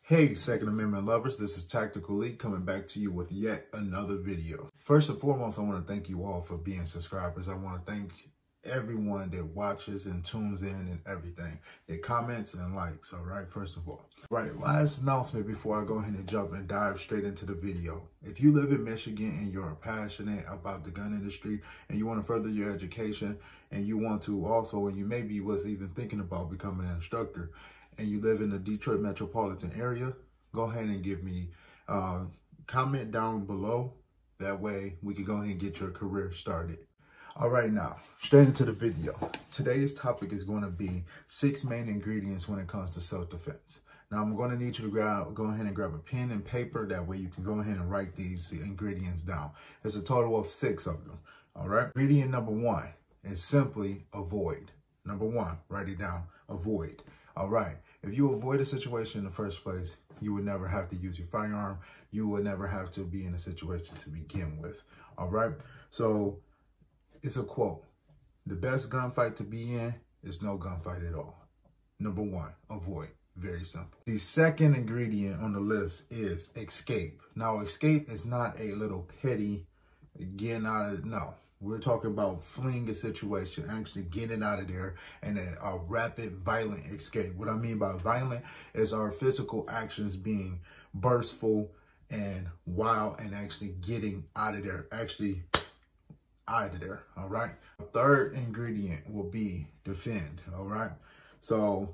Hey, Second Amendment lovers, this is Tactical League coming back to you with yet another video. First and foremost, I want to thank you all for being subscribers. I want to thank everyone that watches and tunes in and everything. That comments and likes, all right, first of all. Right, last announcement before I go ahead and jump and dive straight into the video. If you live in Michigan and you're passionate about the gun industry and you want to further your education and you want to also, and you maybe was even thinking about becoming an instructor, and you live in the Detroit metropolitan area, go ahead and give me a comment down below. That way we can go ahead and get your career started. All right, now, straight into the video. Today's topic is going to be 6 main ingredients when it comes to self-defense. Now, I'm going to need you to go ahead and grab a pen and paper. That way you can go ahead and write these ingredients down. There's a total of 6 of them, all right? Ingredient number 1 is simply avoid. Number 1, write it down, avoid. All right, if you avoid a situation in the first place, you would never have to use your firearm. You would never have to be in a situation to begin with. All right, so it's a quote. The best gunfight to be in is no gunfight at all. Number 1, avoid. Very simple. The second ingredient on the list is escape. Now, escape is not a little petty getting out of, no. We're talking about fleeing a situation, actually getting out of there, and a rapid, violent escape. What I mean by violent is our physical actions being burstful and wild and actually getting out of there, all right? The third ingredient will be defend, all right? So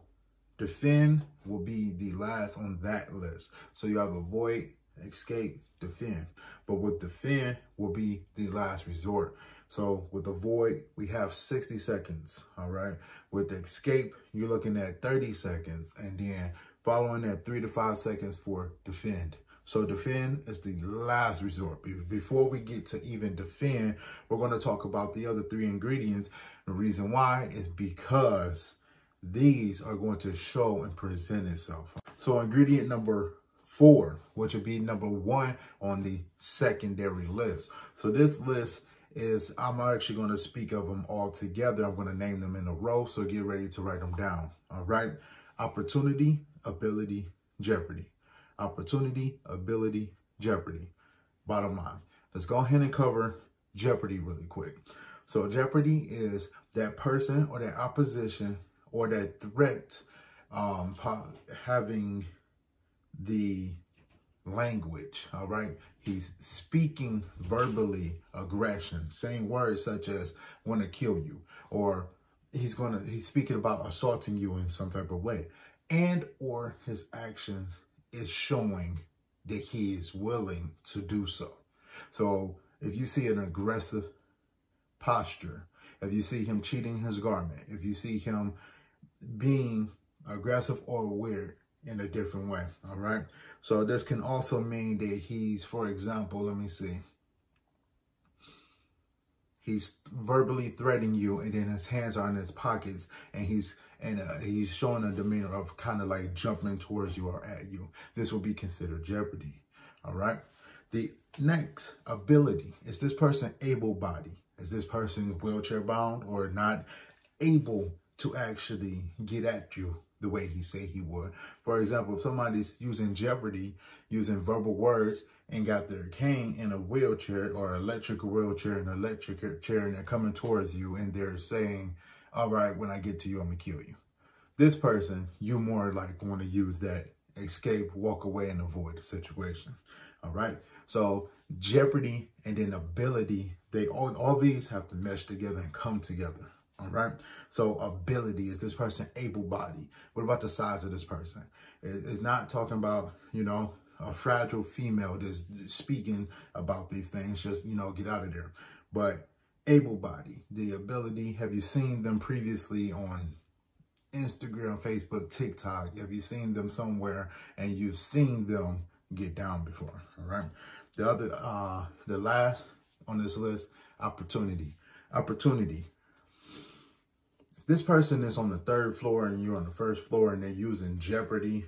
defend will be the last on that list. So you have avoid, escape, defend. But with defend will be the last resort. So with avoid, we have 60 seconds, all right? With escape, you're looking at 30 seconds, and then following that 3 to 5 seconds for defend. So defend is the last resort. Before we get to even defend, we're going to talk about the other 3 ingredients. The reason why is because these are going to show and present itself. So ingredient number 4, which would be number 1 on the secondary list. So this list is, I'm actually going to speak of them all together. I'm going to name them in a row, so get ready to write them down. All right. Opportunity, ability, jeopardy. Opportunity, ability, jeopardy. Bottom line. Let's go ahead and cover jeopardy really quick. So jeopardy is that person or that opposition or that threat having the language, all right? He's speaking verbally aggression, saying words such as want to kill you, or he's speaking about assaulting you in some type of way, and or his actions is showing that he is willing to do so. So if you see an aggressive posture, if you see him cheating his garment, if you see him being aggressive or weird in a different way, all right? So this can also mean that he's, for example, let me see. He's verbally threatening you, and then his hands are in his pockets, and he's showing a demeanor of kind of like jumping towards you or at you. This will be considered jeopardy, all right? The next ability, is this person able-bodied? Is this person wheelchair bound or not able to actually get at you the way he said he would? For example, if somebody's using jeopardy, using verbal words, and got their cane in a wheelchair or electrical wheelchair and electric chair, and they're coming towards you and they're saying, all right, when I get to you, I'm gonna kill you. This person, you more like want to use that escape, walk away, and avoid the situation. All right. So jeopardy and then ability, all these have to mesh together and come together. All right. So ability, is this person able-bodied? What about the size of this person? It's not talking about, you know, a fragile female that's speaking about these things. Just, you know, get out of there. But able-bodied, the ability, have you seen them previously on Instagram, Facebook, TikTok? Have you seen them somewhere and you've seen them get down before? All right. The last on this list, opportunity. Opportunity. This person is on the 3rd floor and you're on the 1st floor, and they're using jeopardy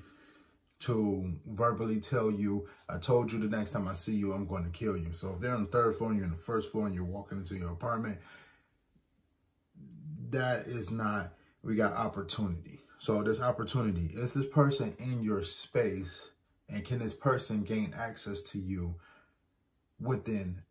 to verbally tell you, I told you the next time I see you, I'm going to kill you. So if they're on the 3rd floor and you're on the 1st floor and you're walking into your apartment, that is not, we got opportunity. So this opportunity, is this person in your space, and can this person gain access to you within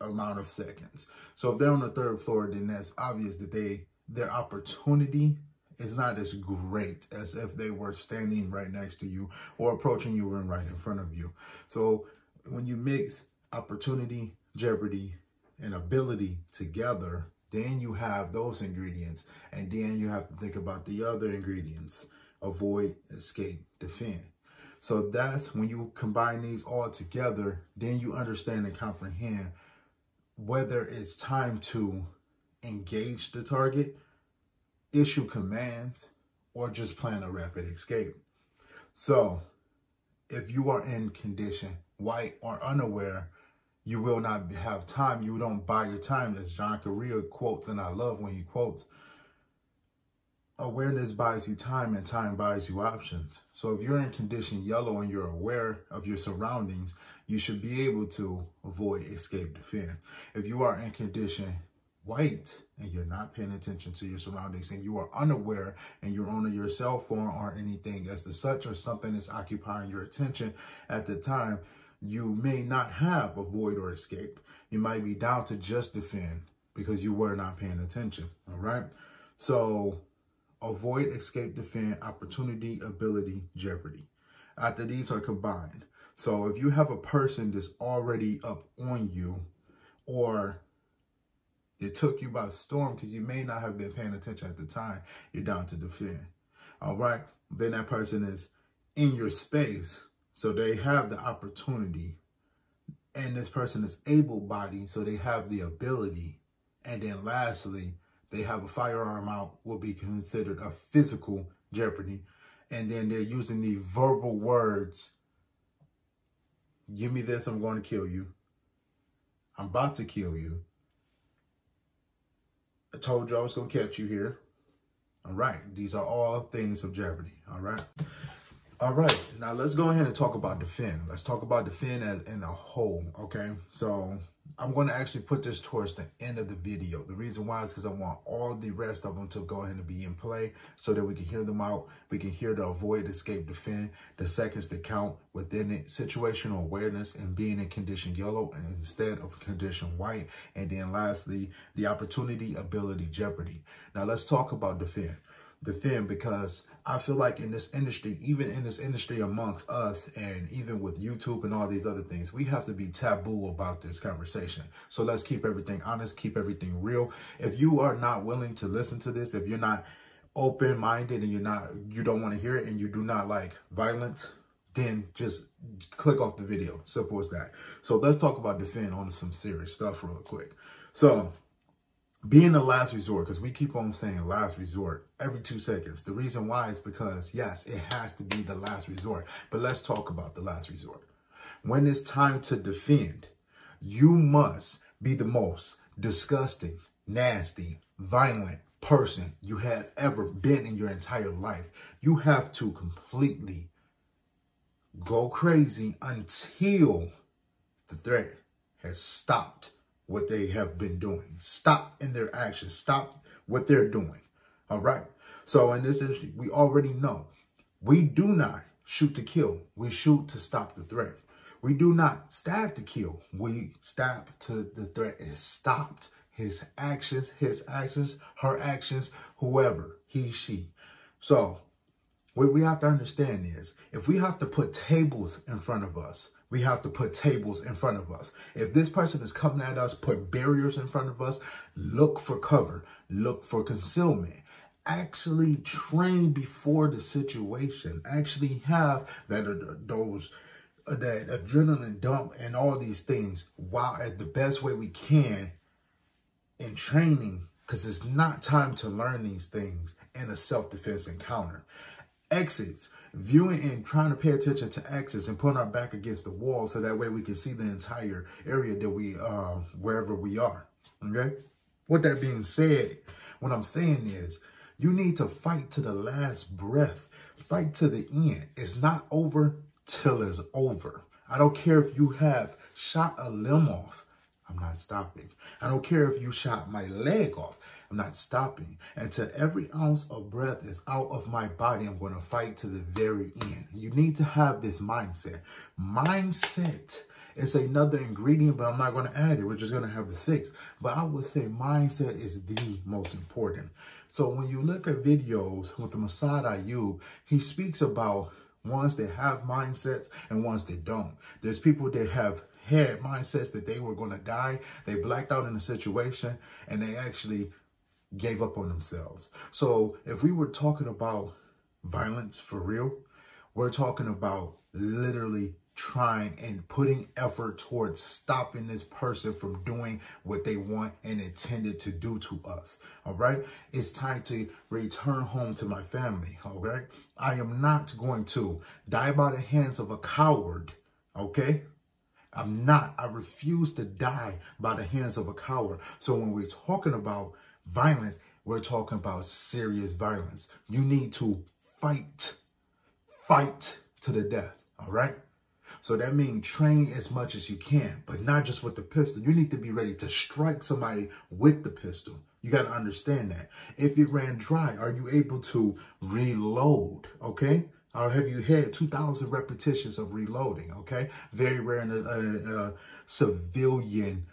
amount of seconds? So if they're on the 3rd floor, then that's obvious that their opportunity is not as great as if they were standing right next to you or approaching you and right in front of you. So when you mix opportunity, jeopardy, and ability together, then you have those ingredients, and then you have to think about the other ingredients: avoid, escape, defend. So that's when you combine these all together, then you understand and comprehend whether it's time to engage the target, issue commands, or just plan a rapid escape. So if you are in condition white or unaware, you will not have time. You don't buy your time, as John Correa quotes, and I love when he quotes, awareness buys you time and time buys you options. So if you're in condition yellow and you're aware of your surroundings, you should be able to avoid, escape, defend. If you are in condition white and you're not paying attention to your surroundings and you are unaware and you're on your cell phone or anything as to such, or something is occupying your attention at the time, you may not have avoid or escape. You might be down to just defend because you were not paying attention. All right. So avoid, escape, defend, opportunity, ability, jeopardy. After these are combined. So if you have a person that's already up on you, or it took you by storm because you may not have been paying attention at the time, you're down to defend. All right. Then that person is in your space, so they have the opportunity, and this person is able-bodied, so they have the ability. And then lastly, they have a firearm out, will be considered a physical jeopardy. And then they're using the verbal words: give me this, I'm going to kill you. I'm about to kill you. I told you I was going to catch you here. All right. These are all things of jeopardy. All right. All right. Now let's go ahead and talk about defend. Let's talk about defend as in a whole. Okay. So I'm going to actually put this towards the end of the video. The reason why is because I want all the rest of them to go ahead and be in play so that we can hear them out. We can hear the avoid, escape, defend, the seconds to count within it, situational awareness, and being in condition yellow and instead of condition white. And then lastly, the opportunity, ability, jeopardy. Now let's talk about defend. Defend, because I feel like in this industry, even in this industry amongst us, and even with YouTube and all these other things, we have to be taboo about this conversation. So let's keep everything honest, keep everything real. If you are not willing to listen to this, if you're not open-minded and you don't want to hear it, and you do not like violence, then just click off the video. Simple as that. So let's talk about defend on some serious stuff real quick. So being the last resort, because we keep on saying last resort every 2 seconds. The reason why is because, yes, it has to be the last resort. But let's talk about the last resort. When it's time to defend, you must be the most disgusting, nasty, violent person you have ever been in your entire life. You have to completely go crazy until the threat has stopped what they have been doing. Stop in their actions. Stop what they're doing. All right. So in this industry, we already know we do not shoot to kill. We shoot to stop the threat. We do not stab to kill. We stab to the threat is stopped. His actions, her actions, whoever, he, she. So what we have to understand is, if we have to put tables in front of us, we have to put tables in front of us. If this person is coming at us, put barriers in front of us, look for cover, look for concealment. Actually train before the situation. Actually have that adrenaline dump and all these things while at the best way we can in training, because it's not time to learn these things in a self-defense encounter. Exits, viewing and trying to pay attention to exits and putting our back against the wall so that way we can see the entire area that we wherever we are. Okay. With that being said, what I'm saying is you need to fight to the last breath. Fight to the end. It's not over till it's over. I don't care if you have shot a limb off. I'm not stopping. I don't care if you shot my leg off. I'm not stopping. Until every ounce of breath is out of my body, I'm going to fight to the very end. You need to have this mindset. Mindset is another ingredient, but I'm not going to add it. We're just going to have the 6. But I would say mindset is the most important. So when you look at videos with the Masad Ayub, he speaks about ones that have mindsets and ones that don't. There's people that have had mindsets that they were going to die. They blacked out in a situation and they actually gave up on themselves. So if we were talking about violence for real, we're talking about literally trying and putting effort towards stopping this person from doing what they want and intended to do to us. All right. It's time to return home to my family. All right. I am not going to die by the hands of a coward. Okay. I'm not. I refuse to die by the hands of a coward. So when we're talking about violence, we're talking about serious violence. You need to fight to the death. All right. So that means train as much as you can, but not just with the pistol. You need to be ready to strike somebody with the pistol. You got to understand that. If it ran dry, are you able to reload? Okay. Or have you had 2,000 repetitions of reloading? Okay. Very rare in a civilian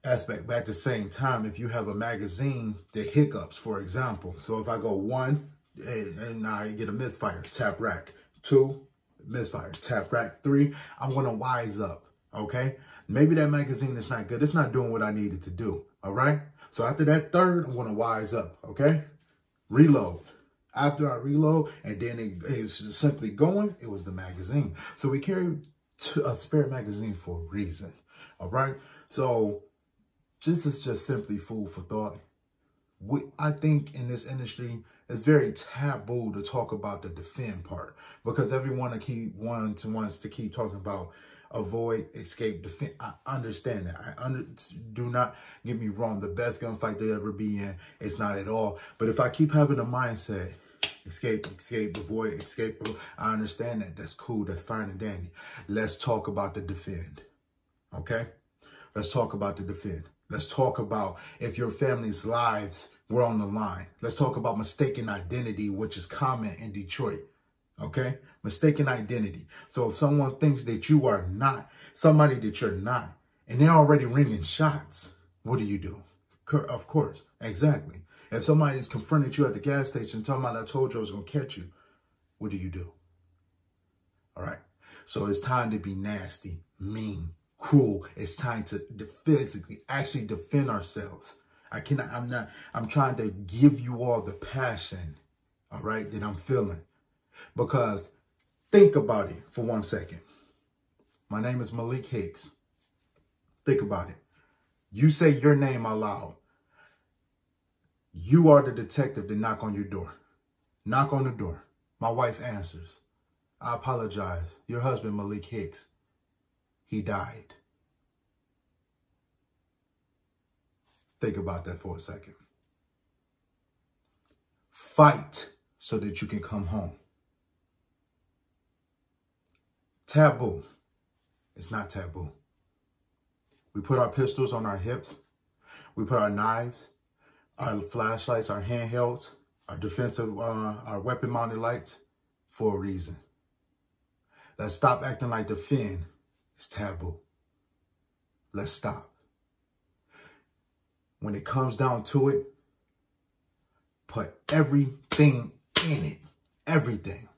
aspect. But at the same time, if you have a magazine that hiccups, for example. So if I go 1 and I get a misfire, tap rack, 2, misfire, tap rack, 3, I'm going to wise up. Okay. Maybe that magazine is not good. It's not doing what I needed to do. All right. So after that 3rd, I'm going to wise up. Okay. Reload. After I reload and then it's simply going, it was the magazine. So we carry a spare magazine for a reason. All right. So this is just simply food for thought. I think in this industry, it's very taboo to talk about the defend part because everyone wants to keep talking about avoid, escape, defend. I understand that. Do not get me wrong. The best gunfight they'll ever be in, it's not at all. But if I keep having a mindset, escape, avoid, escape, I understand that. That's cool. That's fine and dandy. Let's talk about the defend. Okay? Let's talk about the defend. Let's talk about if your family's lives were on the line. Let's talk about mistaken identity, which is common in Detroit. Okay? Mistaken identity. So if someone thinks that you are not somebody that you're not, and they're already ringing shots, what do? Of course. Exactly. If somebody's confronted you at the gas station talking about, I told you I was going to catch you, what do? All right. So it's time to be nasty, mean, cruel. It's time to physically actually defend ourselves. I'm trying to give you all the passion, all right, that I'm feeling. Because think about it for 1 second. My name is Malik Hicks. Think about it. You say your name out loud. You are the detective that knock on your door. Knock on the door. My wife answers. I apologize. Your husband, Malik Hicks, he died. Think about that for a second. Fight so that you can come home. Taboo. It's not taboo. We put our pistols on our hips. We put our knives, our flashlights, our handhelds, our defensive, our weapon-mounted lights for a reason. Let's stop acting like defend is taboo. Let's stop. When it comes down to it, put everything in it. Everything.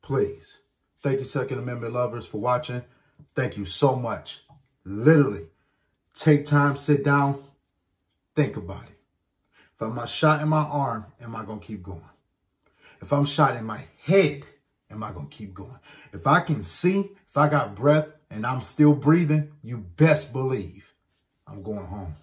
Please. Thank you, Second Amendment lovers, for watching. Thank you so much. Literally, take time, sit down, think about it. If I'm not shot in my arm, am I going to keep going? If I'm shot in my head, am I going to keep going? If I can see, if I got breath and I'm still breathing, you best believe I'm going home.